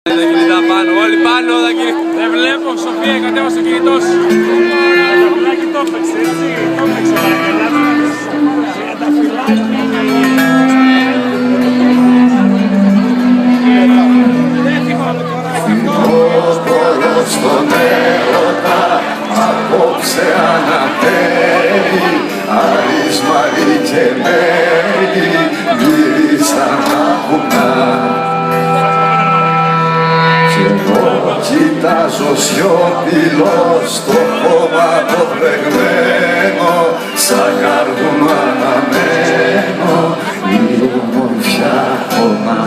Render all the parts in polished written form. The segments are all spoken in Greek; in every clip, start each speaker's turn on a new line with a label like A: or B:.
A: Τα κινητά πάνω, όλοι πάνω τα κινητά.
B: Δεν βλέπω, Σοφία, κατέβασε το κινητό σου. Το φιλάκι το έπαιξε, έτσι, το έπαιξε παρακαλάς. Τα
C: Όλο στον έρωτα απόψε αναπέρει, Άρης, Μαρή και Μέρη γύρισαν τα βουνά. Κι εγώ κοιτάζω σιωπηλός στο χώμα το βρεγμένο, σαν καρδούνο αναμένο η ομορφιά χωμά.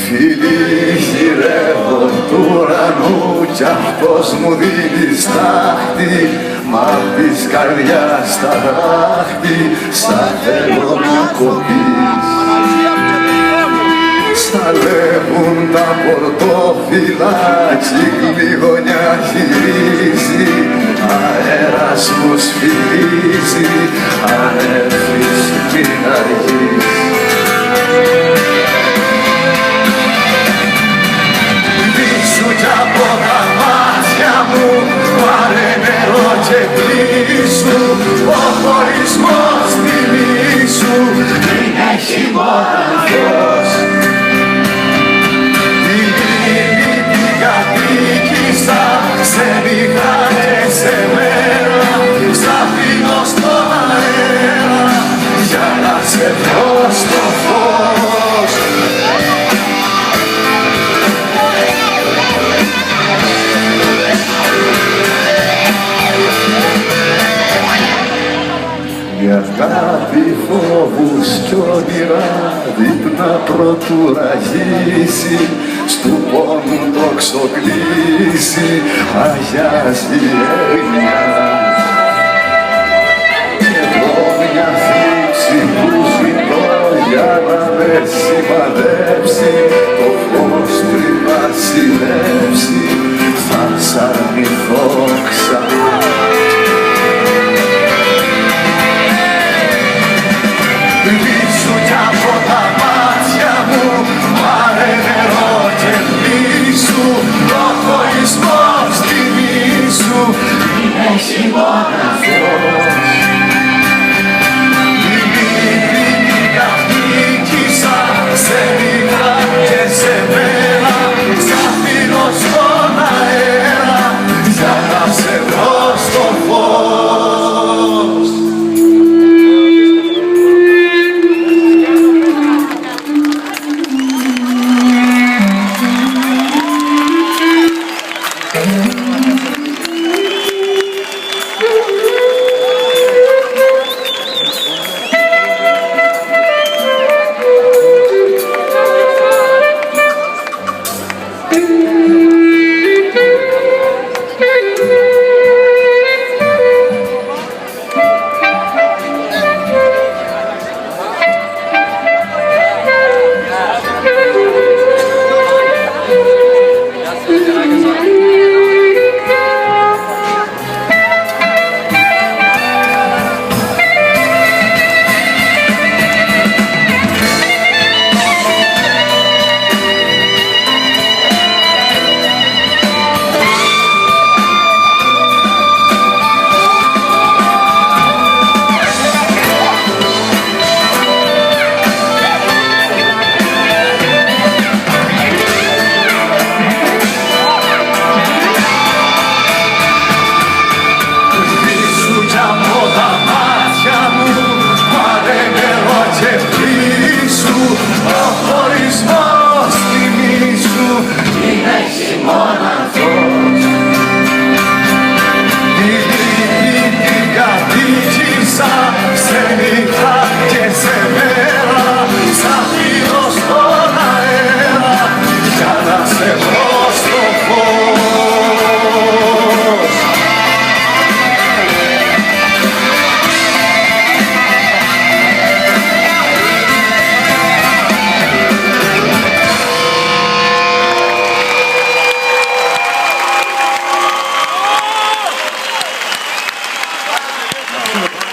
C: Φίλοι γυρεύω του ουρανού κι αυτός μου δίνει στάχτη, μα της καρδιάς στα δάχτη σαν θέλω να κοπείς. Σαλεύουν τα πορτόφυλλα κι η γλυγονιά γυρίζει, αέρας μου σφυρίζει, αν έρθεις μην αργείς. Κι από τα μάτια μου πάρε νερό και πλήσου, ο χωρισμός θυμήσου είναι χειμώνα φως. Τη λύπη την κατοίκησα σε νύχτα και σε μέρα, σ' αφήνω στον αέρα για να σε βρω στο φως. Η αγάπη φόβους κι όνειρα δείπνα πρωτού ραγίσει, στου πόνου το ξοκλήσει, αγιάζει η έρημιά. Κι εγώ μια θλίψη που ζητώ για να με σημαδέψει, το φως πριν βασιλέψει, θα σ' αρνηθώ ξανά. Λύσου κι από τα μάτια μου, πάρε νερό και πλήσου, ο χωρισμός θυμήσου είναι χειμώνα φως. Η λύπη την κατοίκησα σε νύχτα και σε μέρα, σ' αφήνω στον αέρα για να σε βρω στο φως.
D: ευχαριστούμε.